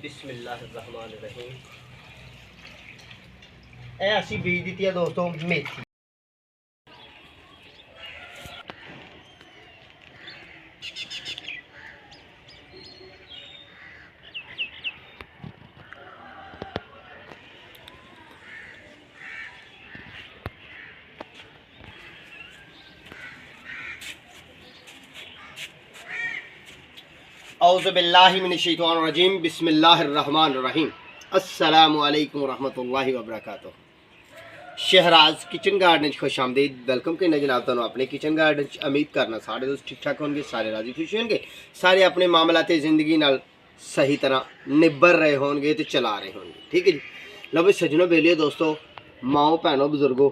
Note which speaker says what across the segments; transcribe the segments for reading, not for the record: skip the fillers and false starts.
Speaker 1: बिस्मिल्लाहिर्रहमानिर्रहीम। ए असी बीज दी है दोस्तों मेथी। औज़ुबिल्लाहि मिनश्शैतानिर्रजीम बिस्मिल्लाहिर्रहमानिर्रहीम। अस्सलामु अलैकुम रहमतुल्लाहि व बरकातुहू। शहराज किचन गार्डन खुश आमदीद। वेलकम करना जनाब तुहानू अपने किचन गार्डन। उम्मीद करना सारे दोस्त ठीक ठाक होंगे, सारे राजी खुश होंगे, सारे अपने मामलाते जिंदगी नाल सही तरह निबर रहे होंगे तो चला रहे होंगे। ठीक है जी। लो भाई सज्जनों बेलियो दोस्तों माओ भैनों बुजुर्गों,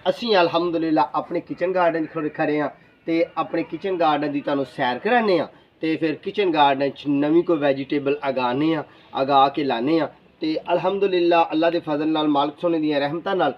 Speaker 1: असी अलहमदुलिल्लाह अपने किचन गार्डन खड़े हाँ तो अपने किचन गार्डन की तुहानू सैर कराने तो फिर किचन गार्डन नवी कोई वैजीटेबल अगाने अगा के लाने तो अलहमदुलिल्लाह अल्लाह के फजल नाल मालिक सोने दी रहमतां नाल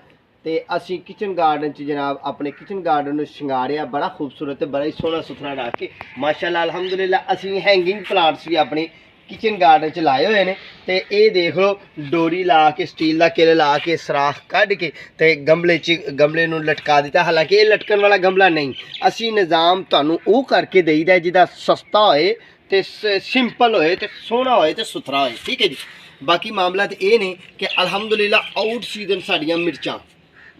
Speaker 1: ते असी किचन गार्डन जनाब अपने किचन गार्डन शिंगारिया बड़ा खूबसूरत बड़ा ही सोहना सुथरा रख के माशाअल्लाह अलहमदुलिल्लाह असी हैंगिंग प्लांट्स भी अपने किचन गार्डन च लाए हुए हैं। तो ये देख लो डोरी ला के स्टील का किल ला के सराख कढ़ के ते गमले नूं लटका दिता। हालांकि ये लटकन वाला गमला नहीं, असी निज़ाम तुहानूं वो करके देईदा जिहदा सस्ता होए ते सिंपल होए ते सोहना होए ते सुथरा होए। ठीक है जी। बाकी मामला तो ये ने कि अलहमदुलिल्लाह आउट सीजन साड़ियाँ मिर्चां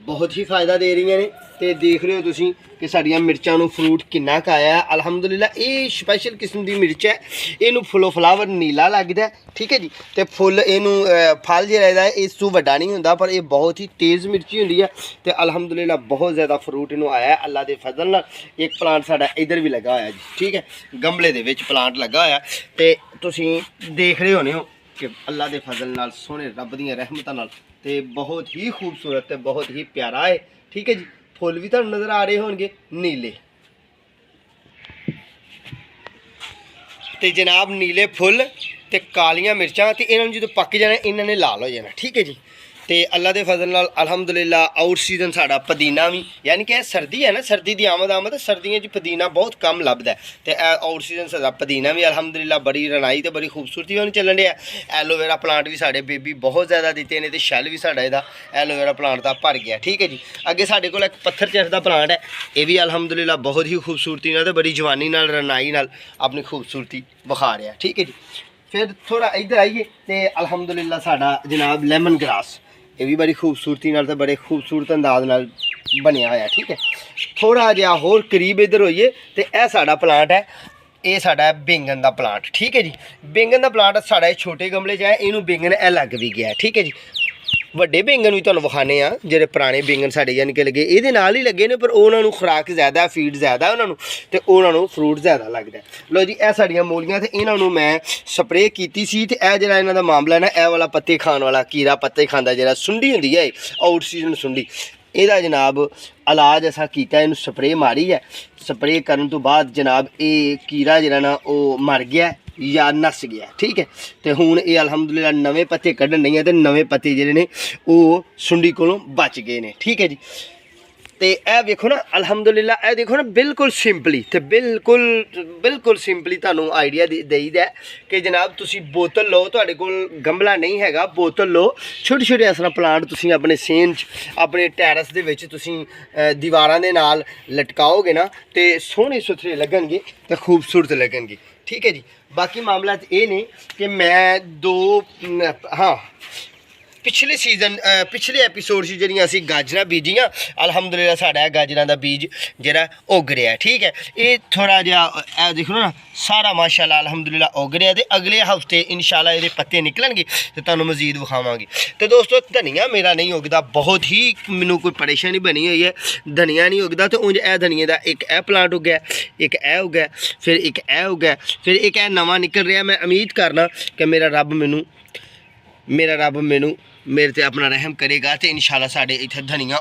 Speaker 1: बहुत ही फ़ायदा दे रही ने। तो देख रहे हो तुसीं कि साड़ियाँ मिर्चां नूं फ्रूट किन्ना क आया। अलहमदुलिल्लाह ये स्पैशल किस्म की मिर्च है, इनू फुलो फ्लावर नीला लगता है। ठीक है जी। तो फुल इनू फल जो रहता है इस तू वड्डा नहीं होंदा, पर यह बहुत ही तेज़ मिर्ची होंदी है। तो अलहमदुलिल्लाह बहुत ज़्यादा फ्रूट इनू आया है अल्लाह के फजल नाल। एक प्लांट साडा इधर भी लगा होया जी। ठीक है, गमले दे विच प्लांट लगा होया ते तुसीं देख रहे होने हो कि अल्लाह के फजल नाल सोहने रब दी रहमतां नाल ते बहुत ही खूबसूरत है, बहुत ही प्यारा है। ठीक है जी। फुल भी तुहानूं नज़र आ रहे होंगे नीले ते जनाब नीले फुल ते कालियां मिर्चां ते इन्हां नूं जो पक जाना इन्हां ने लाल हो जाना। ठीक है जी। तो अल्लाह के फजल नाल अलहमदुलिल्लाह आउट सीजन साडा पुदीना भी यानी कि सर्दी है ना, सर्दी की आमद सर्दियों च पुदीना बहुत कम लभदा है। तो आउट सीजन साडा पुदीना भी अलहमदुलिल्लाह बड़ी रनाई तो बड़ी खूबसूरती होनी चलन दिया। एलोवेरा प्लांट भी साढ़े बेबी बहुत ज़्यादा दिते हैं तो शैल भी साढ़ा इहदा एलोवेरा प्लांट का भर गया। ठीक है जी। अगे साढ़े कोल एक पत्थर चरस का प्लांट है, ये भी अलहमदुलिल्लाह बहुत ही खूबसूरती नाल बड़ी जवानी नाल रनाई नाल अपनी खूबसूरती विखा रहा। ठीक है जी। फिर थोड़ा इधर आइए तो अलहमदुलिल्लाह साडा जनाब लेमन ग्रास ये भी बड़ी खूबसूरती नाल ते बड़े खूबसूरत अंदाज नाल बनया होया। ठीक है, थोड़ा जिहा होर करीब इधर होइए तो यह साडा प्लांट है, ये साडा बैंगन का प्लांट। ठीक है जी। बैंगन का प्लांट साडा छोटे गमले च है, इनू बैंगन ए लग भी गया। ठीक है जी। ਵੱਡੇ बैंगन भी तुहानूं विखाने ਜਿਹੜੇ पुराने बैंगन साडे यानी कि लगे ये नाल ही लगे ने, पर उन्होंने खुराक ज़्यादा फीड ज़्यादा उन्होंने तो उन्होंने फ्रूट ज़्यादा लगता है। लो जी यह साड़ियाँ मूलियाँ तो इन्हों मैं स्प्रे की सी। तो यह जो इन्हों का मामला ना यह वाला पत्ते खाने वाला कीड़ा पत्ते खाता जो सुंडी होंगी है आउट सीजन सुंडी, यदा जनाब इलाज असा किया, इनू स्प्रे मारी है। स्प्रे करने तो बाद जनाब ये कीड़ा जरा ना वो मर गया या नस गया। ठीक है, तो हुण ये अलहमदुलिल्लाह नवे पत्ते कढ़न नहीं है तो नवे पत्ते जिहड़े ने वो सुंडी कोलों बच गए ने। ठीक है जी। तो यह देखो ना अलहमदुलिल्लाह, यह देखो ना बिल्कुल सिंपली तो बिल्कुल सिंपली तुहानूं आइडिया देईदा कि जनाब तुसी बोतल लो, तुहाडे कोल गमला नहीं हैगा बोतल लो, छोटे छोटे इस तरह प्लांट तुसी अपने सेन अपने टैरस दे विच तुसी दीवारां दे नाल लटकाओगे ना तो सोहने सुथरे लगणगे तो खूबसूरत लगणगे। ठीक है जी। बाकी मामला ये नहीं कि मैं हाँ पिछले सीजन पिछले एपीसोड से जी असी गाजर बीजियाँ अलहमदुलिल्लाह साढ़ा गाजर का बीज जरा उग रहा है। ठीक है, ये थोड़ा जहा देख लो ना सारा माशाल्लाह अलहमदुलिल्लाह उग रहा है। तो अगले हफ्ते इंशाल्लाह ये पत्ते निकलणगे तो तुहानूं मजीद विखावांगे। तो दोस्तों धनिया मेरा नहीं उगता, बहुत ही मैनूं कोई परेशानी बनी हुई है, धनिया नहीं उगता। तो उंज ए धनिया का एक ए प्लांट उगया, एक ए उगया, फिर एक ए उगया, फिर एक ए नवां निकल रहा। मैं उम्मीद करना कि मेरा रब मैनू मेरे ते अपना रहम करेगा तो इंशाल्लाह साढ़े इत्थे धनिया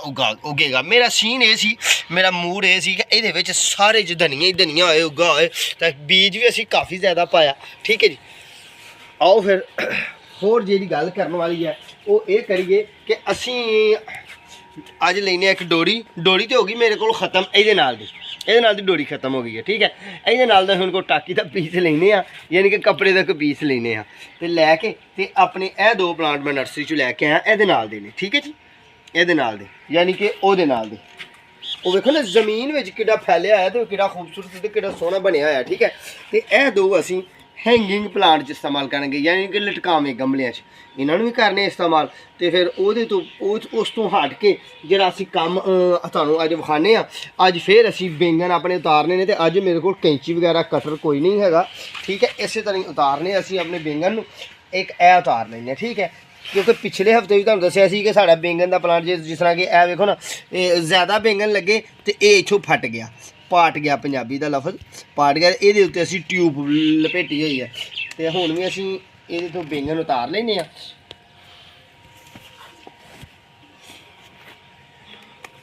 Speaker 1: उगेगा। मेरा सीन ये सी, मेरा मूड ये सी कि इहदे विच सारे च धनिया ही धनिया होए उगा होए, तो बीज भी असी काफ़ी ज़्यादा पाया। ठीक है जी। आओ फिर होर जी गल करने वाली है वो ये करिए कि असी ਅੱਜ ਲੈਨੇ ਇੱਕ ਡੋਰੀ ਤੇ ਹੋ ਗਈ ਮੇਰੇ ਕੋਲ ਖਤਮ। ਇਹਦੇ ਨਾਲ ਦੀ ਡੋਰੀ ਖਤਮ ਹੋ ਗਈ ਹੈ। ਠੀਕ ਹੈ, ਇਹਦੇ ਨਾਲ ਦਾ ਹੁਣ ਕੋ ਟਾਕੀ ਦਾ ਪੀਸ ਲੈਨੇ ਆ, ਯਾਨੀ ਕਿ ਕੱਪੜੇ ਦਾ ਕੋਈ ਪੀਸ ਲੈਨੇ ਆ ਤੇ ਲੈ ਕੇ ਤੇ ਆਪਣੇ ਇਹ 2 ਪਲਾਂਟ ਮੈਂ ਨਰਸਰੀ ਚੋਂ ਲੈ ਕੇ ਆਇਆ ਇਹਦੇ ਨਾਲ ਦੇ ਨੇ। ਠੀਕ ਹੈ ਜੀ, ਇਹਦੇ ਨਾਲ ਦੇ ਯਾਨੀ ਕਿ ਉਹਦੇ ਨਾਲ ਦੇ। ਉਹ ਵੇਖੋ ਨਾ ਜ਼ਮੀਨ ਵਿੱਚ ਕਿੱਡਾ ਫੈਲਿਆ ਹੈ ਤੇ ਕਿੱਡਾ ਖੂਬਸੂਰਤ ਤੇ ਕਿੱਡਾ ਸੋਹਣਾ ਬਣਿਆ ਹੋਇਆ। ਠੀਕ ਹੈ, ਤੇ ਇਹ 2 ਅਸੀਂ हैंगिंग प्लांट च इस्तेमाल करेंगे, यानी कि लटकावे गमलियां च इन्हां नूं भी करने इस्तेमाल। तो फिर उहदे तो उस तो हट के जिहड़ा असीं कम तुहानूं अज विखाने आ, अज फिर असीं बैंगन अपने उतारने ने। ते अज मेरे कोल कैंची वगैरह कटर कोई नहीं हैगा। ठीक है, इस तरह उतारने असीं अपने बैंगन नूं। एक ए उतार लैंदे। ठीक है, क्योंकि पिछले हफ्ते भी तुहानूं दस्सिया सी कि साडा बैंगन दा प्लांट जिस तरह कि ए वेखो ना, ज़्यादा बैंगन लगे तो ये इत्थों फट गया, पाट गया, पंजाबी का लफज पाट गया। ये उत्ते असीं ट्यूब लपेटी हुई है। तो हुण भी असीं इहदे तो बैंगन उतार लैने आ,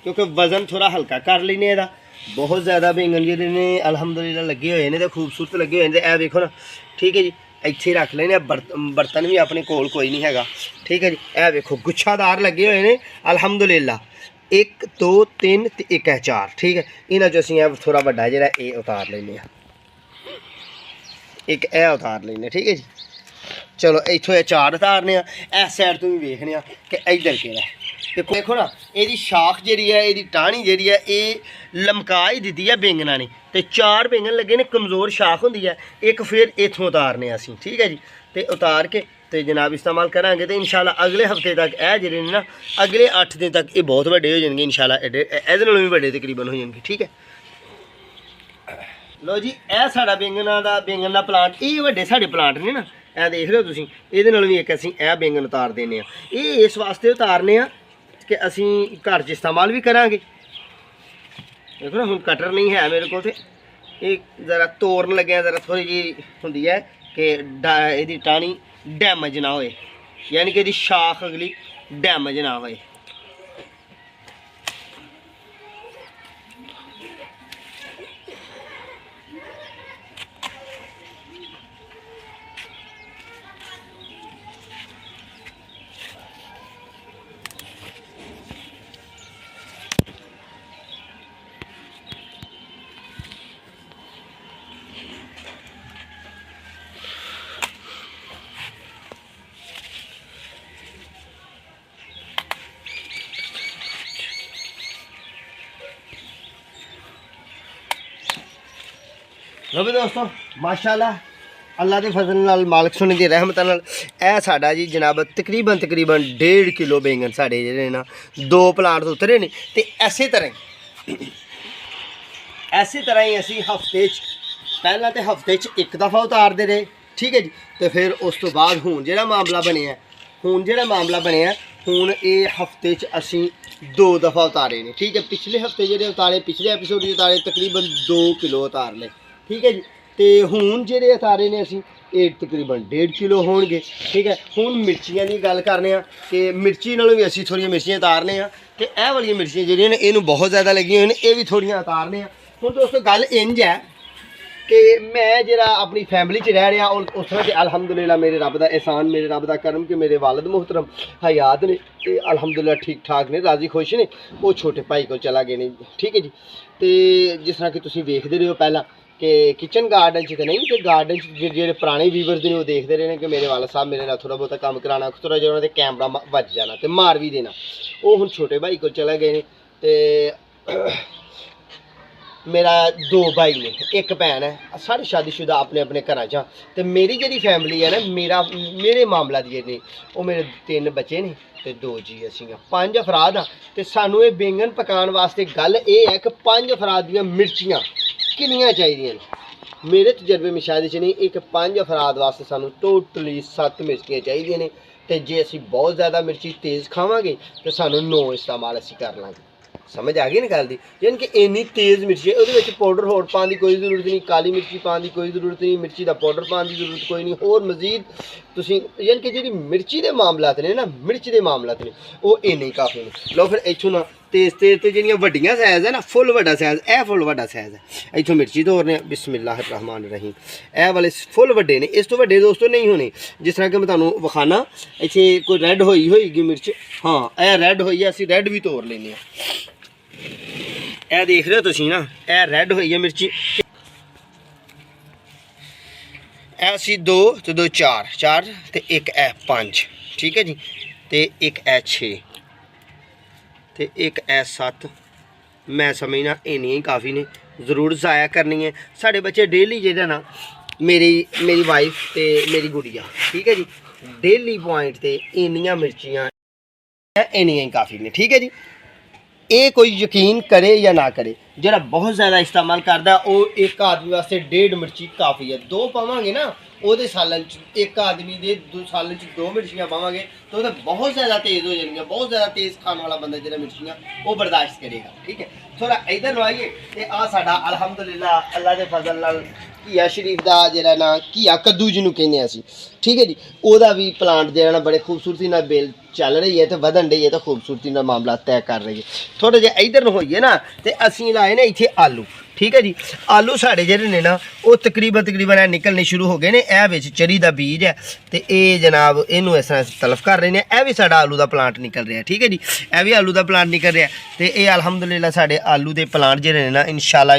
Speaker 1: क्योंकि वजन थोड़ा हल्का कर लेने इहदा। बहुत ज़्यादा बैंगन जिहड़े ने अलहमदुलिल्लाह लगे हुए हैं, तो खूबसूरत लगे हुए हैं। ए वेखो ना, ठीक है जी, इत्थे रख लेने। बर्तन भी अपने कोल कोई नहीं हैगा। ठीक है जी, ए वेखो गुच्छादार लगे हुए हैं अलहमदुलिल्लाह। 1 2 3 ते 1 है 4। ठीक है, इन्हां चों असीं थोड़ा वड्डा जिहड़ा ये उतार लैने आ, एक ए उतार लैने। ठीक है जी, चलो इत्थों 4 उतारने आ। इस साइड तो भी वेखने कि इधर केड़ा है। देखो ना, ये शाख जी है, ये टाहनी जी है, ये लमका ही दी है बैंगना ने। तो 4 बैंगन लगे ने, कमज़ोर शाख होंगी है। एक फिर इत्थों उतारने असीं। ठीक है जी, तो उतार के तो जनाब इस्तेमाल करांगे। तो इंशाल्लाह अगले हफ्ते तक ए जिहड़े ने ना, अगले 8 दिन तक ये बहुत बड़े हो जाएंगे इंशाल्लाह। इहदे नालों भी बड़े तकरीबन हो जाएंगे। ठीक है, लो जी, ए साडा बैंगन दा प्लांट, ये वड्डे साडे प्लांट ने ना, ए देख लो तुसीं। इहदे नालों भी एक असीं ए बैंगन उतार देने आ। ये इस वास्ते उतारने आ कि असीं घर च इस्तेमाल भी करांगे। देखो ना, हुण कटर नहीं है मेरे को, ते एक ज़रा तोड़न लगे ज़रा थोड़ी जी होंदी है कि इहदी टाहनी डैमेज ना होए, यानी कि इहदी शाख अगली डैमेज ना होए। लो भी दोस्तों, माशाल्लाह अल्लाह के फजल नाल, मालिक सोने की रहमत नाल ए साडा जी जनाब तकरीबन 1.5 किलो बैंगन साडे जेहड़े ना 2 प्लांट तो उतरे ने। ते ऐसे तरह ही असी हफ्ते पहला तो हफ्ते एक दफ़ा उतारते रहे। ठीक है जी, तो फिर उस तो बाद हुण जेहड़ा मामला बनिया हुण ये हफ्ते असी 2 दफ़ा उतारे ने। ठीक है, पिछले हफ्ते जेहड़े उतारे, पिछले एपीसोड उतारे तकरीबन 2 किलो उतार ले। ठीक है जी, तो हुण जेहड़े उतारे ने असी ये तकरीबन 1.5 किलो होणगे। ठीक है, हुण मिर्चियां की गल करने कि मिर्ची नालों भी असी थोड़ियां मिर्चियां उतारने ते ए वाली मिर्चियां जेहड़ियां ने इहनूं बहुत ज़्यादा लगी हुई ने, ये भी थोड़ियां उतारने। हुण दोस्तों गल इंज है कि मैं जरा अपनी फैमिली च रह रहा और उस तरह से अलहमदुलिल्लाह मेरे रब दा एहसान, मेरे रब दा करम कि मेरे वालिद मुहतरम हयात ने ते अलहमदुलिल्लाह ठीक ठाक ने, राजी खुश ने। वो छोटे भाई को चला गए ने। ठीक है जी, तो जिस तरह कि तुसीं वेखदे रहे हो पहला कि किचन गार्डन च नहीं, तो गार्डन जो पुराने व्यूवर्स ने वो देखते रहे कि मेरे वाला साहब मेरे नाल थोड़ा बहुत काम कराना, थोड़ा जिहा उन्होंने कैमरा बच जाना तो मार भी देना। वो हुण छोटे भाई को चले गए ने। तो मेरा 2 भाई ने, एक भैन है, सारे शादीशुदा अपने अपने घर च। तो मेरी जी फैमिली है ना, मेरे मामला दी ने, वो मेरे 3 बच्चे ने तो 2 जी असी 5 अफराद हाँ। तो सानू ये बैंगन पकाने वास्ते गल ये है कि 5 अफराद दियां मिर्चियाँ कितनियां चाहिए। मेरे तजर्बे में शायद नहीं, एक 5 अफराद वास्ते सानू टोटली 7 मिर्चियाँ चाहिए ने। तो जे असी बहुत ज़्यादा मिर्ची तेज़ खावांगे तो सानू 9 इस्तेमाल असी कर लांगे। समझ आ गई ना गल दी, यानी कि इन्नी तेज़ मिर्ची है, उहदे विच पाउडर होर पाने की कोई जरूरत नहीं, काली मिर्ची पाने की कोई जरूरत नहीं, मिर्ची का पाउडर पाने की जरूरत कोई नहीं, होर मजीद ਤੁਸੀਂ ਯਾਨੀ ਕਿ ਜਿਹੜੀ ਮਿਰਚੀ ਦੇ ਮਾਮਲਾਤ ਨੇ ਨਾ, ਮਿਰਚ ਦੇ ਮਾਮਲਾਤ ਨੇ ਉਹ ਇੰਨੇ ਹੀ ਕਾਫੀ ਨੇ। ਲਓ ਫਿਰ ਇੱਥੋਂ ਨਾ ਤੇਜ਼ ਤੇ ਜਿਹੜੀਆਂ ਵੱਡੀਆਂ ਸਾਈਜ਼ ਹੈ ਨਾ, ਫੁੱਲ ਵੱਡਾ ਸਾਈਜ਼, ਇਹ ਫੁੱਲ ਵੱਡਾ ਸਾਈਜ਼ ਹੈ। ਇੱਥੋਂ ਮਿਰਚੀ ਤੋਰਨੇ ਬਿਸਮਿਲ੍ਲਾਹਿਰ ਰਹਿਮਾਨ ਰਹੀਮ। ਇਹ ਵਾਲੇ ਫੁੱਲ ਵੱਡੇ ਨੇ, ਇਸ ਤੋਂ ਵੱਡੇ ਦੋਸਤੋ ਨਹੀਂ ਹੋਣੇ। ਜਿਸ ਤਰ੍ਹਾਂ ਕਿ ਮੈਂ ਤੁਹਾਨੂੰ ਵਿਖਾਣਾ, ਇੱਥੇ ਕੋਈ ਰੈੱਡ ਹੋਏਗੀ ਮਿਰਚ, ਹਾਂ ਇਹ ਰੈੱਡ ਹੋਈ ਹੈ, ਅਸੀਂ ਰੈੱਡ ਵੀ ਤੋਰ ਲੈਂਦੇ ਹਾਂ। ਇਹ ਦੇਖ ਰਹੇ ਹੋ ਤੁਸੀਂ ਨਾ, ਇਹ ਰੈੱਡ ਹੋਈ ਹੈ ਮਿਰਚੀ। ਇਹ ਸੀ 2 ਤੇ 2 4 ਤੇ ਇੱਕ ਇਹ 5, ਠੀਕ ਹੈ ਜੀ, ਤੇ ਇੱਕ ਇਹ 6 ਤੇ ਇੱਕ ਇਹ 7। ਮੈਂ ਸਮਝਣਾ ਇੰਨੀਆਂ ਹੀ ਕਾफ़ी ਨੇ, ਜ਼ਰੂਰ ਜ਼ਾਇਆ करनी है। साढ़े बच्चे डेली जेह्ड़ा ना, मेरी वाइफ ते मेरी गुड़िया, ठीक है जी, डेली पॉइंट ते इन्नियां मिर्चियां इन्नियां ही काफ़ी ने, ठीक है जी। ये कोई यकीन करे या ना करे, जरा बहुत ज़्यादा इस्तेमाल करता वो एक आदमी वास्ते 1.5 मिर्ची काफ़ी है। 2 पावांगे ना ਉਹਦੇ ਸਾਲਨ ਚ, ਇੱਕ ਆਦਮੀ ਦੇ ਸਾਲਨ ਚ 2 ਮਿਰਚੀਆਂ ਪਾਵਾਂਗੇ ਤਾਂ ਉਹ ਤਾਂ ਬਹੁਤ ਜ਼ਿਆਦਾ ਤੇਜ਼ ਹੋ ਜਾਣਗੀਆਂ। ਬਹੁਤ ਜ਼ਿਆਦਾ ਤੇਜ਼ ਖਾਣ ਵਾਲਾ ਬੰਦਾ ਜਿਹੜਾ ਮਿਰਚੀਆਂ ਉਹ ਬਰਦਾਸ਼ਤ ਕਰੇਗਾ, ਠੀਕ ਹੈ। ਥੋੜਾ ਇਧਰ ਨੂੰ ਆਈਏ ਤੇ ਆ ਸਾਡਾ ਅਲਹਮਦੁਲਿਲਾ ਅੱਲਾ ਦੇ ਫਜ਼ਲ ਨਾਲ ਘੀਆ ਸ਼ਰੀਫ ਦਾ ਜਿਹੜਾ ਨਾ, ਘੀਆ ਕੱਦੂ ਜਿਹਨੂੰ ਕਹਿੰਦੇ ਹਾਂ ਅਸੀਂ, ਠੀਕ ਹੈ ਜੀ, ਉਹਦਾ ਵੀ ਪਲਾਂਟ ਜਿਹੜਾ ਨਾ ਬੜੇ ਖੂਬਸੂਰਤੀ ਨਾਲ ਬੇਲ ਚੱਲ ਰਹੀ ਹੈ ਤੇ ਵਧਣ ਰਹੀ ਹੈ ਤੇ ਖੂਬਸੂਰਤੀ ਨਾਲ ਮਾਮਲਾ ਤੈਅ ਕਰ ਰਹੀ ਹੈ। ਥੋੜਾ ਜਿਹਾ ਇਧਰ ਨੂੰ ਹੋਈਏ ਨਾ ਤੇ ਅਸੀਂ ਲਾਏ ਨੇ ਇੱਥੇ ਆਲੂ, ठीक है जी। आलू साढ़े ਜਿਹੜੇ ਨੇ ਨਾ ਉਹ ਤਕਰੀਬਨ ਨਿਕਲਣੇ ਸ਼ੁਰੂ ਹੋ ਗਏ ਨੇ। ਇਹ ਵਿੱਚ ਚਰੀ ਦਾ ਬੀਜ ਹੈ ਤੇ ਇਹ ਜਨਾਬ ਇਹਨੂੰ ਇਸ ਤਰ੍ਹਾਂ ਤਲਫ ਕਰ ਰਹੇ ਨੇ। ਇਹ ਵੀ ਸਾਡਾ ਆਲੂ ਦਾ ਪਲਾਂਟ ਨਿਕਲ ਰਿਹਾ, ਠੀਕ ਹੈ ਜੀ, ਇਹ ਵੀ ਆਲੂ ਦਾ ਪਲਾਂਟ ਨਿਕਲ ਰਿਹਾ ਤੇ ਇਹ ਅਲਹਮਦੁਲਿਲਾ ਸਾਡੇ ਆਲੂ ਦੇ ਪਲਾਂਟ ਜਿਹੜੇ ਨੇ ਨਾ ਇਨਸ਼ਾਅੱਲਾ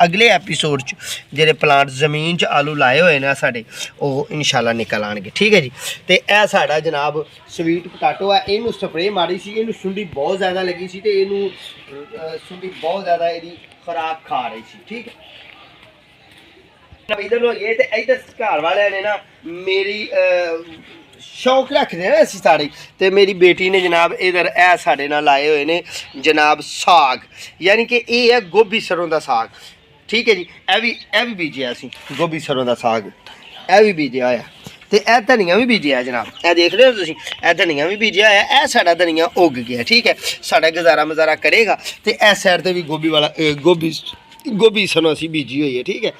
Speaker 1: ਅਗਲੇ ਐਪੀਸੋਡ 'ਚ ਜਿਹੜੇ ਪਲਾਂਟ ਜ਼ਮੀਨ 'ਚ ਆਲੂ ਲਾਏ ਹੋਏ ਨੇ ਸਾਡੇ ਉਹ ਇਨਸ਼ਾਅੱਲਾ ਨਿਕਲ ਆਣਗੇ, ਠੀਕ ਹੈ ਜੀ। ਤੇ ਇਹ ਸਾਡਾ ਜਨਾਬ ਸਵੀਟ ਪਟਾਟੋ ਹੈ, ਇਹਨੂੰ ਸਪਰੇਅ ਮਾਰੀ ਸੀ, ਇਹਨੂੰ ਸੁੰਡੀ ਬਹੁਤ ਜ਼ਿਆਦਾ ਲੱਗੀ ਸੀ ਤੇ ਇਹਨੂੰ ਸੁੰਡੀ ਬਹੁਤ ਜ਼ਿਆਦਾ ਇਹਦੀ खुराक खा रही थी, ठीक है। इधर लोग ये थे, इधर घर वाले ने ना मेरी शौक रखते हैं असी सारे, तो मेरी बेटी ने जनाब इधर ए साढ़े नाल लाए हुए ने जनाब साग, यानी कि ये है गोभी सरों का साग, ठीक है जी। ए भी बीजिया असी गोभी सरों का साग, ए भी बीजिया होया ते ए धनिया भी बीजिया है जनाब। ए देख रहे हो तुसीं, ए धनिया भी बीजिया है, ए साडा धनिया उग गया, ठीक है, साडा गुजारा मजारा करेगा। ते इस साइड ते भी गोभी वाला गोभी सनों असीं बीजी हुई है, ठीक है।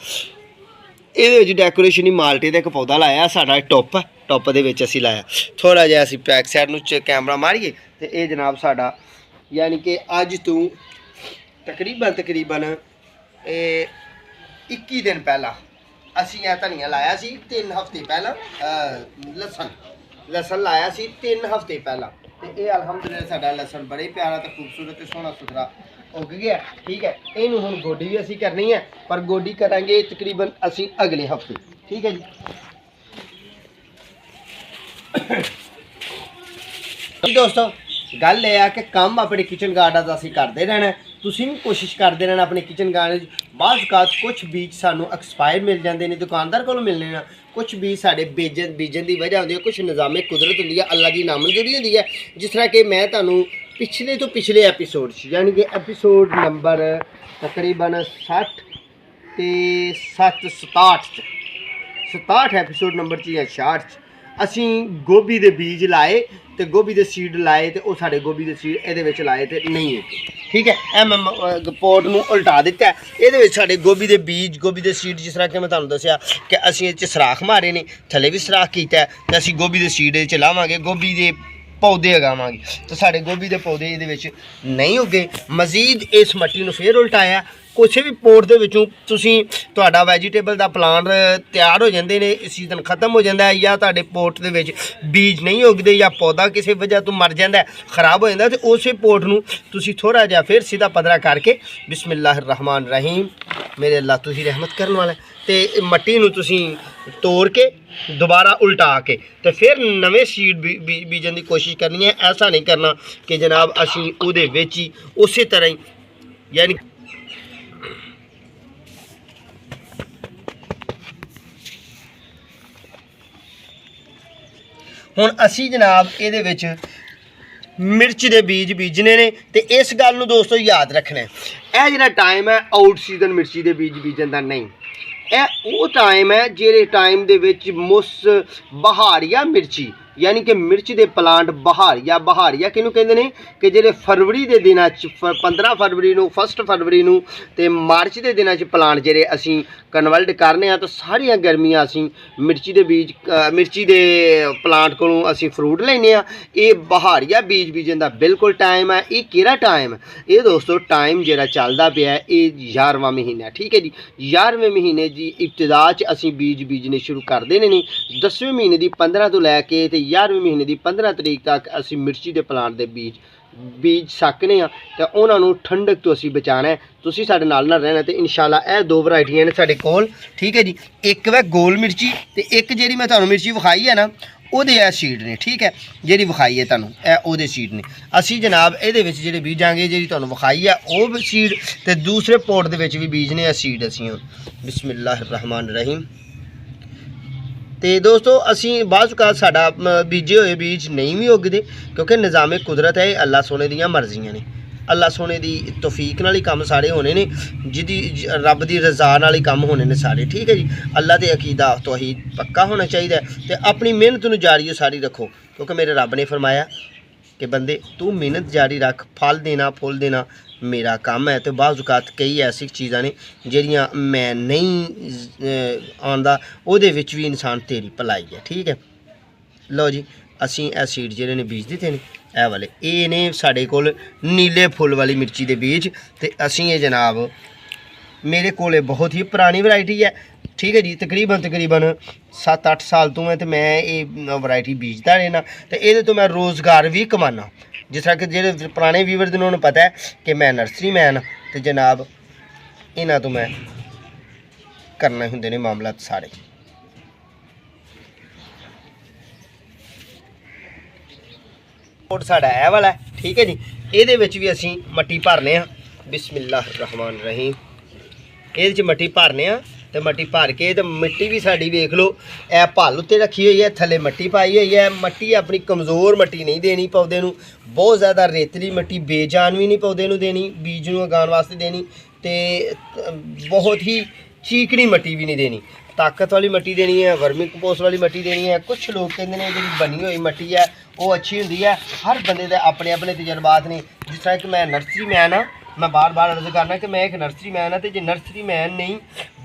Speaker 1: ਇਹਦੇ ਵਿੱਚ ਡੈਕੋਰੇਸ਼ਨ ਹੀ ਮਾਲਟੇ ਦਾ ਇੱਕ ਪੌਦਾ ਲਾਇਆ, ਸਾਡਾ ਟੋਪ ਹੈ, ਟੋਪ ਦੇ ਵਿੱਚ ਅਸੀਂ ਲਾਇਆ। ਥੋੜਾ ਜਿਹਾ ਅਸੀਂ ਬੈਕ ਸਾਈਡ ਨੂੰ ਕੈਮਰਾ ਮਾਰੀਏ ਤੇ ਇਹ ਜਨਾਬ ਸਾਡਾ ਯਾਨੀ ਕਿ ਅੱਜ ਤੋਂ ਤਕਰੀਬਨ 21 ਦਿਨ ਪਹਿਲਾਂ ਅਸੀਂ ਇਹ ਧਨੀਆ ਲਾਇਆ ਸੀ। 3 ਹਫ਼ਤੇ ਪਹਿਲਾਂ ਲਸਣ ਲਾਇਆ ਸੀ 3 ਹਫ਼ਤੇ ਪਹਿਲਾਂ ਤੇ ਇਹ ਅਲਹਮਦੁਲਿਲਾ ਸਾਡਾ ਲਸਣ ਬੜੇ ਪਿਆਰਾ ਤੇ ਖੂਬਸੂਰਤ ਤੇ ਸੋਹਣਾ ਸੁਥਰਾ उग गया, ठीक है। इनू हुण गोडी भी असी करनी है, पर गोडी करांगे तकरीबन असी अगले हफ्ते, ठीक है जी। दोस्तों गल यह है कि काम अपने किचन गार्डन का असी करते रहना है, तुसीं भी कोशिश करते रहना अपने किचन गार्डन। बाज़ औक़ात कुछ बीज सानू एक्सपायर मिल जाते हैं, दुकानदार को मिलने ना, कुछ बीज साढ़े बीजन की वजह होती है, कुछ निज़ामे कुदरत होंदी है, अल्लाह की नामंजूरी होंदी है। जिस तरह कि मैं तुहानू पिछले तो पिछले एपीसोड यानी कि एपीसोड नंबर तकरीबन 60 ते 67 एपीसोड नंबर या 66 असी गोभी के बीज लाए तो गोभी के सीड लाए तो वो साढ़े गोभी के सीड ये लाए तो नहीं है, ठीक है। ए मैं पोट में उल्टा दिता है, ये साढ़े गोभी के बीज गोभी के सीड जिस तरह कि मैं तुहानू दस्सिया कि असी इस सराख मारे ने, थले भी सराख किया है तो असी गोभी के सीड लावांगे, गोभी के पौधे उगावांगे तो साढ़े गोभी के पौधे ये नहीं उगे। मजीद इस मट्टी में फिर उल्टाया, कुछ भी पोट के विचों तुसीं तुहाडा वैजीटेबल का प्लांट तैयार हो जाते हैं, सीजन खत्म हो जाता है या तुहाडे पोट के विच बीज नहीं उगते या पौधा किसी वजह तो मर जाता है, खराब हो जाता है, तो उस पोट नूं तुसीं थोड़ा जिहा फिर सीधा पदरा करके बिस्मिल्लाहिर रहमान रहीम मेरे अल्लाह तुसीं रहमत करन वाला ते मट्टी नूं तुसीं तोड़ के दोबारा उल्टा के तो फिर नवे सीड बीजन की कोशिश करनी है। ऐसा नहीं करना कि जनाब असी उहदे विच ही उस तरह ही यानी हुण असी जनाब ये मिर्च के बीज बीजने ने तो इस गल नूं दोस्तों याद रखना है, यह जिहड़ा टाइम है आउट सीजन मिर्ची के बीज बीजन का नहीं, यह वो टाइम है जिहड़े टाइम दे विच बहारिया मिर्ची यानी कि मिर्च के प्लांट बहारिया किनू कहते हैं कि जेडे फरवरी के दिनों 15 फरवरी नू 1 फरवरी नू ते मार्च के दिनों प्लांट जेडे असी कन्वर्ट करने तो सारिया गर्मियां असी मिर्ची के बीज मिर्ची के प्लांट को असी फ्रूट लेने। ये बहारिया बीज बीजन का बिल्कुल टाइम है। ये किहड़ा टाइम ये दोस्तों टाइम जो चलता पाया ये 11वां महीना ठीक है जी। 11वें महीने की इब्तदा असी बीज बीजने शुरू कर देने ने। 10वें महीने की 15 तो लैके 11वें महीने की 15 तरीक तक असी मिर्ची के प्लांट के बीज सकने तो उन्होंने ठंडक तो असी बचाना है। तुसी साडे नाल रहना तो इंशाल्लाह यह 2 वरायटियां ने साडे कोल ठीक है जी। एक वह गोल मिर्ची तो एक जी मैं तुहानू मिर्ची विखाई है ना ਉਹਦੇ ਇਹ ਸੀਡ ने ठीक है ਜਿਹੜੀ ਵਿਖਾਈ ਹੈ ਤੁਹਾਨੂੰ ਇਹ ਉਹਦੇ ਸੀਡ ਨੇ। ਅਸੀਂ ਜਨਾਬ ਇਹਦੇ ਵਿੱਚ ਜਿਹੜੇ ਬੀਜਾਂਗੇ ਜਿਹੜੀ ਤੁਹਾਨੂੰ ਵਿਖਾਈ ਹੈ ਉਹ ਸੀਡ ਤੇ ਦੂਸਰੇ ਪੋਟ ਦੇ ਵਿੱਚ ਵੀ ਬੀਜ ਨੇ ਇਹ ਸੀਡ ਅਸੀਂ ਬਿਸਮਿਲ੍ਲਾਹਿਰ ਰਹਿਮਾਨਿਰ ਰਹੀਮ। तो दोस्तों असी बाज़ साडा बीजे हुए बीज नहीं भी उगते क्योंकि निज़ामे कुदरत है अल्लाह सोने दियां मर्जियां ने। अल्लाह सोने दी तौफीक नाल ही काम सारे होने ने जिदी रब दी रज़ा नाल ही काम होने ने सारे ठीक है जी। अल्लाह दे अकीदा तौहीद पक्का होना चाहिए तो अपनी मेहनत नूं जारी सारी रखो क्योंकि मेरे रब ने फरमाया कि बंदे तू मेहनत जारी रख फल देना फुल देना मेरा काम है। तो बाज़ कई ऐसी चीज़ां ने जिहड़ियां मैं नहीं आंदा उहदे विच भी इंसान तेरी भलाई है ठीक है। लो जी असी ए सीड जिहड़े ने बीज दिते ने ए वाले ये ने साडे कोल नीले फुल वाली मिर्ची दे बीज ते असी ये जनाब मेरे कोल बहुत ही पुरानी वैरायटी है ठीक है जी। तकरीबन 7-8 साल तो है तो मैं ये वैरायटी बीजता रहना तो ये तो मैं रोज़गार भी कमाना। जिस तरह कि जो पुराने व्यूवर ने उन्होंने पता है कि मैं नर्सरी मैन तो जनाब इन्हां तो मैं करना होंदे ने मामला सारे। साडा ए वाला है ठीक है जी। ये भी असी मट्टी भरने बिस्मिल्लाहिर रहमानिर रहीम। ये मट्टी भरने तो मट्टी भर के तो मिट्टी भी साड़ी वेख लो ए भल उत्ते रखी हुई है थले मट्टी पाई हुई है। मट्टी अपनी कमज़ोर मट्टी नहीं देनी पौधे नूं बहुत ज़्यादा रेतली मट्टी बेजान भी नहीं पौधे नूं देनी बीज नूं उगाउण वास्ते देनी तो बहुत ही चीकनी मट्टी भी नहीं देनी ताकत वाली मट्टी देनी है वर्मी कंपोस्ट वाली मट्टी देनी है। कुछ लोग कहते हैं जी बनी हुई मट्टी है वो अच्छी होंगी है। हर बंदे के अपने अपने तजर्बात ने। जिस तरह कि मैं नर्सरी मैन हाँ मैं बार अर्ज करना कि मैं एक नर्सरी मैन हाँ तो जो नर्सरी मैन नहीं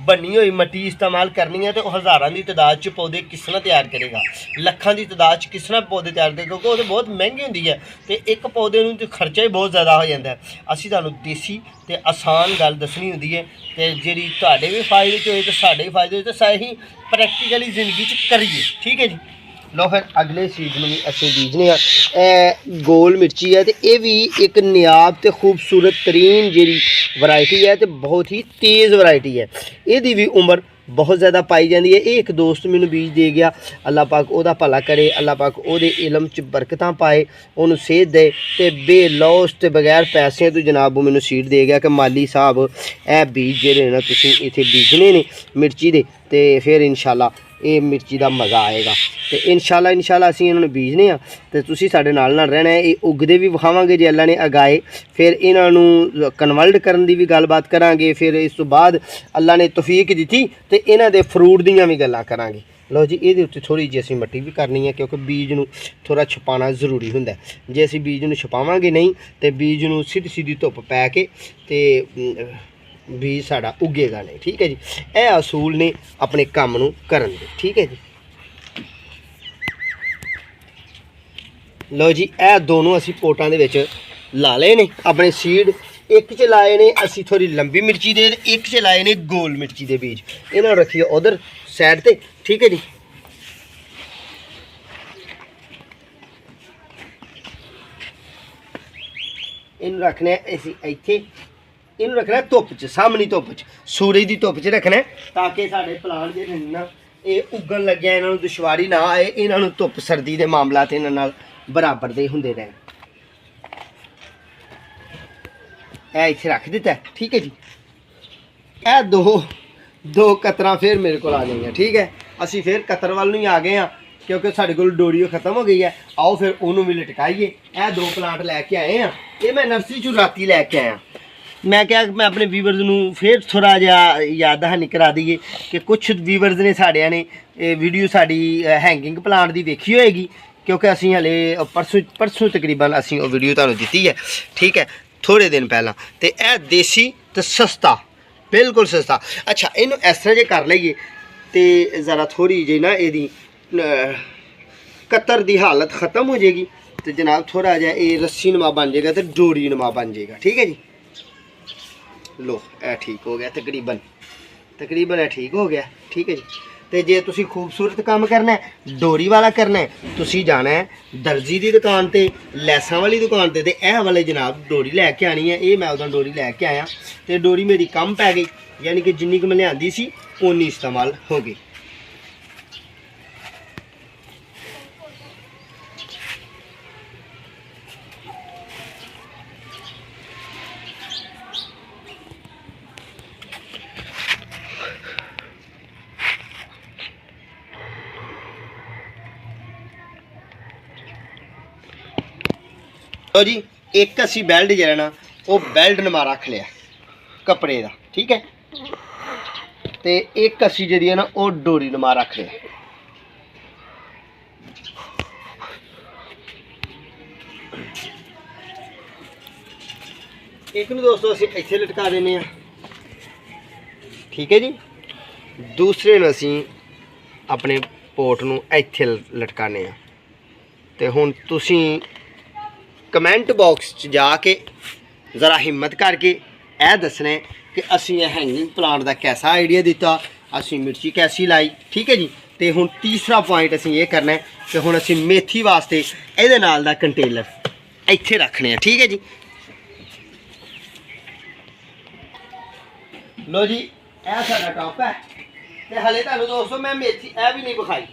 Speaker 1: बनी हुई मट्टी इस्तेमाल करनी है तो हज़ारों की तादाद च पौधे किस तरह तैयार करेगा लखां की तादाद च किस तरह पौधे तैयार करेगा क्योंकि वो बहुत महंगी होंगी है तो एक पौधे नूं तो खर्चा ही बहुत ज़्यादा हो जाता है। असीं तुहानूं देसी तो आसान गल दसनी होंदी है तो जिहड़ी तुहाडे भी फायदे च होए तो साडे भी फायदे होए तो सही प्रैक्टिकली जिंदगी च करिए ठीक है जी। लो फिर अगले सीजन भी असीं बीजने गोल मिर्ची है तो यह भी एक नायाब तो खूबसूरत तरीन जी वैरायटी है तो बहुत ही तेज़ वैरायटी है। यदी भी उम्र बहुत ज़्यादा पाई जाती है। एक दोस्त मैनू बीज दे गया अल्लाह पाक ओदा भला करे अल्लाह पाक ओदे इलम च बरकतां पाए उन्होंने सेहत दे ते बेलौस ते बगैर पैसे तो जनाब वो मैनू सीड दे गया कि माली साहब ए बीज जेहड़े ना तुसीं इत्थे बीजने ने मिर्ची दे ते फिर इंशाल्लाह ये मिर्ची का मज़ा आएगा तो इंशाल्लाह असीं इन्होंने बीजने तो तुसीं साडे नाल रहना है। ये उगदे भी विखावांगे जे अल्लाह ने अगाए फिर इन्हों कन्वर्ट करन दी भी गलबात करांगे फिर इस तो बाद अल्लाह ने तौफीक दी तो इन्हां दे फ्रूट दीयां भी गल्लां करांगे। लो जी ये उत्ते थोड़ी जी असीं मट्टी भी करनी है क्योंकि बीज नूं थोड़ा छुपाना जरूरी हुंदा है। जे असीं बीज नूं छुपावांगे नहीं तो बीज नूं सीधी धुप्प पै के ते बीज साड़ा उगेगा नहीं ठीक है जी। यह असूल ने अपने काम नूं करन दे ठीक है जी। लो जी यह दोनों असी पोटां दे विच ला ले ने अपने सीड एक च लाए ने असी थोड़ी लंबी मिर्ची दे एक च लाए ने गोल मिर्ची दे बीज इन्हों रखिए उधर साइड ते ठीक है जी। इन रखने असी इत्थे इन रखना धुप च सामनी धुप च सूरज की धुप च रखना ताकि साढ़े प्लांट जो ना ये उगन लग्या इन्हों दुश्वारी ना आए इन्हों धुप सर्दी के मामलात इन्हां नाल बराबर दे हुंदे रहन। ए इत्थे रख दिता है ठीक है जी। ए दो कतरां फिर मेरे को आ गई ठीक है। असी फिर कतर वाल नूं ही आ गए हाँ क्योंकि साढ़े कोल डोरी खत्म हो गई है। आओ फिर उन्होंने भी लटकाइए। ए 2 प्लांट लैके आए हैं ये मैं नर्सरी चों राती लैके आया। मैं क्या मैं अपने व्यूवर्स नूं फिर थोड़ा जिहा याद दहानी करा दईए कि कुछ व्यूवर्स ने साड़िया ने वीडियो साड़ी हैंगिंग प्लांट की वेखी होएगी क्योंकि असी हले परसों तकरीबन असी वीडियो तुहानूं दित्ती है, ठीक है, थोड़े दिन पहला। तो यह देसी तो सस्ता, बिल्कुल सस्ता। अच्छा, इनू इस तरह जे कर लईए तो ज़रा थोड़ी जी ना यदी कतर की हालत ख़त्म हो जाएगी, तो जनाब थोड़ा जहा ये रस्सी नुमा बन जाएगा, तो डोरी नुमा बन जाएगा, ठीक है जी। लो ए ठीक हो गया तकरीबन तकरीबन, ठीक हो गया, ठीक है जी। तो जे तुसी खूबसूरत काम करना है, डोरी वाला करना है, तुसी जाना है दर्जी की दुकान पर, लैसां वाली दुकान पर। यह वाले जनाब डोरी लैके आनी है, ये मैं उदों डोरी लैके आया, तो डोरी मेरी कम पै गई, यानी कि जिन्नी कि मैं लियांदी सी उन्नी इस्तेमाल हो गई। तो जी एक असी बैल्ट जो है ना वो बैल्ट नमा रख लिया कपड़े का, ठीक है, तो एक असी जी है ना वो डोरी नमा रख लिया। एक नूं दोस्तों असी इत्थे लटका देने, ठीक है जी। दूसरे नूं असी अपने पोट नूं इत्थे लटकाने। तो हुण तुसी कमेंट बॉक्स च जाके ज़रा हिम्मत करके यह दसना है कि असी हैंगिंग प्लांट का कैसा आइडिया दिता, असी मिर्ची कैसी लाई, ठीक है जी। तो हुण तीसरा पॉइंट असी ये करना है कि हुण असी मेथी वास्ते ये नाल दा कंटेनर इत्थे रखने हैं, ठीक है जी। लो जी यह साडा टॉप है, तो हले तुहानूं दोस्तों मैं मेथी यह भी नहीं विखाई,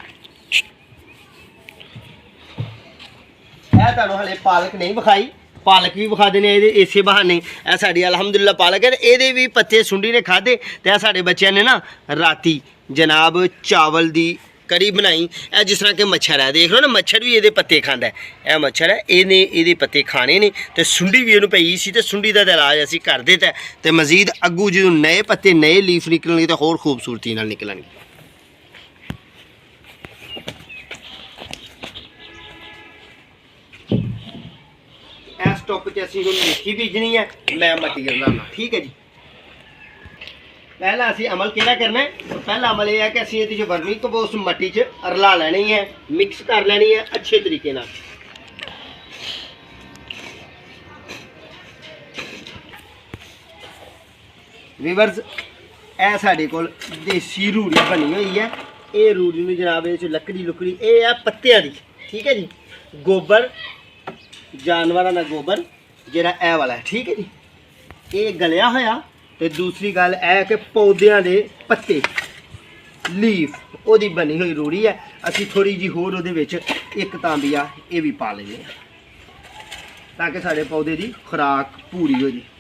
Speaker 1: तुहानूं हले पालक नहीं विखाई, पालक भी विखा देने इसे बहाने। यह साड़ी अलहमदुलिल्लाह पालक है, ये भी पत्ते सुंडी ने खाधे, तो यह साढ़े बच्चों ने ना राती जनाब चावल दी कड़ी बनाई। यह जिस तरह के मच्छर है, देख लो ना मच्छर भी ये पत्ते खाता है, यह मच्छर है, ये पत्ते खाने ने, तो सुंडी भी इन्हूं पई सी, तो सुंडी का इलाज असी कर दिता। तो मजीद अगू जो नए पत्ते नए लीफ निकलणगे तो होर खूबसूरती नाल निकलणगे। इस टॉप से असी हुण मेथी बीजनी है, मैं मटीरियल बनाना, ठीक है जी। पहला असी अमल केड़ा करना है, तो पहला अमल यह है कि असी ये वर्मी कंपोस्ट मट्टी च रला लैनी है, मिक्स कर लैनी है अच्छे तरीके नाल। वीवर्स यह साडे कोल देसी रूड़ी बनी हुई है, ये रूड़ी में जनाब ये लकड़ी लुकड़ी ये है पत्तियां दी, ठीक है जी। गोबर जानवर का गोबर जरा ए वाला है, ठीक है जी। ये गलिया होया। तो दूसरी गल है कि पौधों के पत्ते लीफ ओदी बनी हुई रूड़ी है, असी थोड़ी जी होर उहदे विच एक तांबिया ये भी पा लेंगे ताकि साढ़े पौधे की खुराक पूरी हो जाए।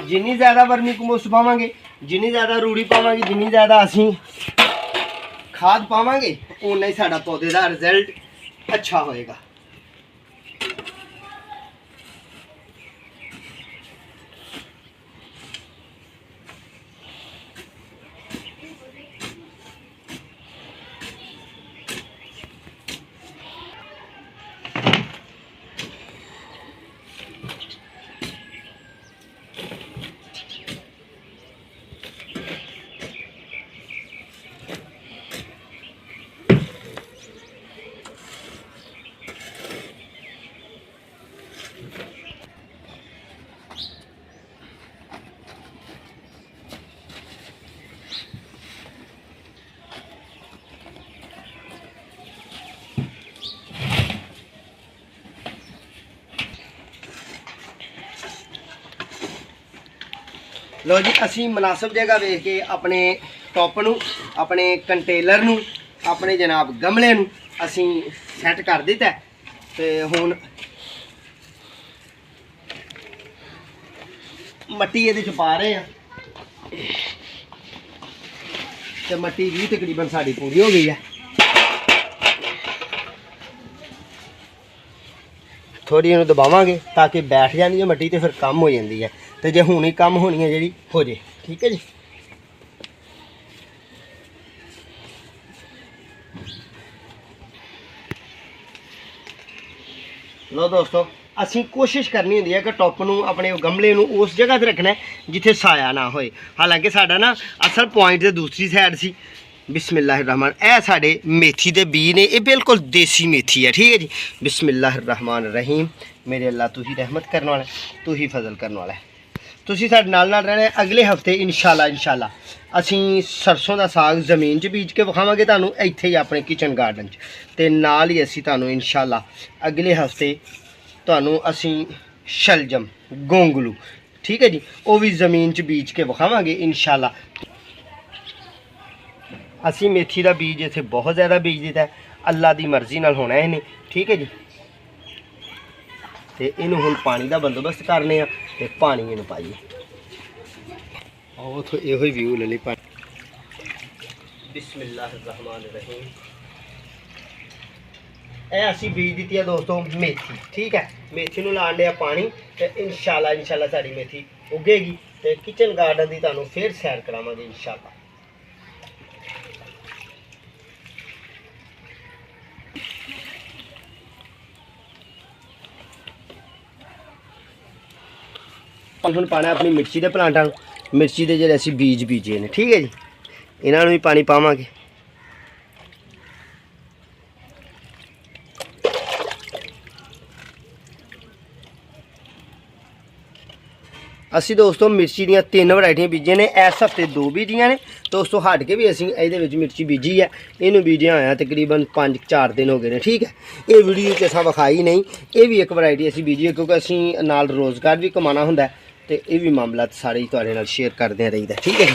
Speaker 1: जिन्नी ज़्यादा वर्मी कंपोस्ट पावांगे, जिन्नी ज़्यादा रूड़ी पावांगे, जिन्नी ज़्यादा असी खाद पावांगे, उन्ना ही साडा पौधे का रिजल्ट अच्छा होएगा। लो जी असी मुनासिब जगह वेख के अपने टॉप नूं, अपने कंटेनर नूं, अपने जनाब गमले नूं असी सैट कर दिता। तो हुण मट्टी ये पा रहे हैं तो मट्टी भी तकरीबन साड़ी पूरी हो गई है। थोड़ी इन्हू दबावांगे ताकि बैठ जानी है मट्टी तो फिर कम हो जाती है, तो जे हुणी कम होनी है जी हो जाए। ठीक है जी। लो दोस्तों, असी कोशिश करनी होंदी है कि टॉप नूं अपने गमले नूं उस जगह ते रखना है जिथे साया ना होए। हालांकि साडा ना असल पॉइंट ते दूसरी साइड सी। बिस्मिल्लाहिर्रहमान, ए साडे मेथी दे बी ने, ये बिल्कुल देसी मेथी है। ठीक है जी। बिस्मिल्लाहिर्रहमानिर्रहीम। मेरे अल्लाह तू ही रहमत करने वाला है, तू ही फजल करने वाला है। तुसीं साडे नाल रहना। अगले हफ्ते इंशाल्लाह असी सरसों का साग जमीन च बीज के विखावांगे तुहानूं इत्थे ही अपने किचन गार्डन च, ते नाल ही असी तुहानूं इंशाल्लाह अगले हफ्ते तुहानूं असी शलजम गोंगलू, ठीक है जी, वो भी जमीन च बीज के विखावांगे इंशाल्लाह। असी मेथी का बीज इत्थे बहुत ज़्यादा बीज दिता है, अल्लाह की मर्जी नाल होना है। ठीक है जी। तो इनू हुण पानी का बंदोबस्त करने आ, ते पानी इनू पाइए आओ तो यो व्यू ले ली पानी। बिस्मिल्लाहिर्रहमानिर्रहीम। ए असी बीज दी है दोस्तों मेथी। ठीक है, मेथी नू लाण लिया पानी, तो इंशाल्लाह साड़ी मेथी उगेगी, तो किचन गार्डन की तुहानूं फिर सैर करावांगे इंशाल्लाह। हम पाना अपनी मिर्ची के प्लांटा, मिर्ची के जो असी बीज बीजे ने। ठीक है जी। इन्हों भी पानी पावांगे। असी दोस्तों मिर्ची दी 3 वैरायटियां बीजियां ने, इस हफ्ते 2 बीजियां ने दोस्तों। हट के भी असी ये मिर्ची बीजी है, इनू बीजिया होया तकरीबन 5-4 दिन हो गए हैं। ठीक है, ये वीडियो असा विखाई नहीं, ये भी एक वैरायटी असी बीजी है क्योंकि असी नाल रोज़गार भी कमाना होंदा, तो ये भी मामला सारे ही तुहाडे नाल शेयर करदे रहीदा। ठीक है जी।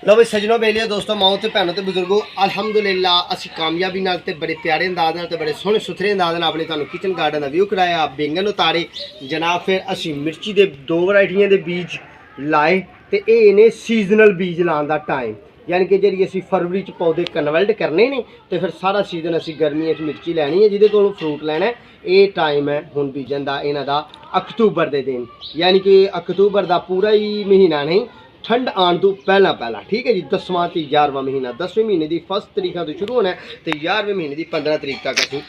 Speaker 1: लो भाई सजनों बेलियो दोस्तों माओ तो भैनों तो बुजुर्गो, अल्हम्दुलिल्लाह असी कामयाबी नाल ते बड़े प्यारे अंदाज नाल ते बड़े सोहने सुथरे अंदाज नाल अपने तुहानूं किचन गार्डन का व्यू कराया, बैंगन उतारे जनाब। फिर असी मिर्ची के 2 वैरायटियां के बीज लाए, तो ये ने सीजनल बीज लाने का टाइम, यानी कि जी असी फरवरी च पौधे कन्वर्ट करने ने, तो फिर सारा सीजन असी गर्मियों च मिर्ची लैनी है, जिहदे कोलों फ्रूट लैना है। ये टाइम है हुण बीजन का इन्हां दा अक्तूबर के दिन, यानी कि अक्तूबर का पूरा ही महीना नहीं, ठंड आने तो पहला। ठीक है जी। 10वां ते 11वां महीना, 10वें महीने की 1 तरीक तो शुरू होना है, तो 11वें महीने की 15 तरीक तक असीं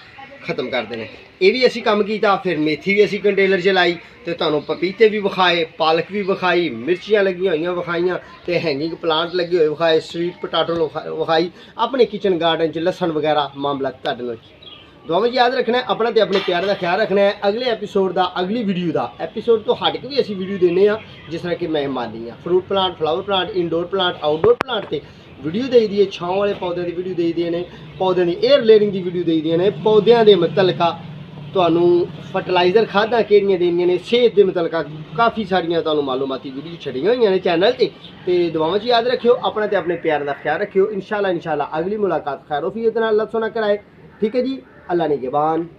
Speaker 1: खत्म कर देना। ये भी असी काम किया। फिर मेथी भी असी कंटेनर च लाई, तो तुहानूं पपीते भी विखाए, पालक भी विखाई, मिर्चियाँ लगियां होईयां विखाइयां, तो हैंगिंग प्लांट लगे हुए विखाए, स्वीट पोटाटो विखाई, अपने किचन गार्डन च लसन वगैरह मामला तुहाडे नाल। दुआवां याद रखना है, अपना तो अपने प्यार का ख्याल रखना है। अगले एपीसोड का, अगली वीडियो का एपीसोड तो हट के भी असी वीडियो देने जिस तरह कि मैं मानी हाँ, fruit plant, flower plant, indoor plant, outdoor plant से वीडियो दे दिए, छाँव वाले पौधों की वीडियो दे दिए ने, पौधों की एयर लेयरिंग की वीडियो दे दिए ने, पौधों के मुतलका तुहानूं फर्टिलाइजर खादां किहड़ियां देनियां ने, सेहत के मुतलका काफ़ी सारियां तुहानूं मालूमाती वीडियो छड़ियां होईयां ने चैनल ते। दुआवां च याद रखियो, अपना ते अपने प्यार का ख्याल रखियो। इंशाल्लाह अगली मुलाकात खैरोफियत नाल अल्लाह सोना कराए। ठीक है जी। अल्लाह निगहबान।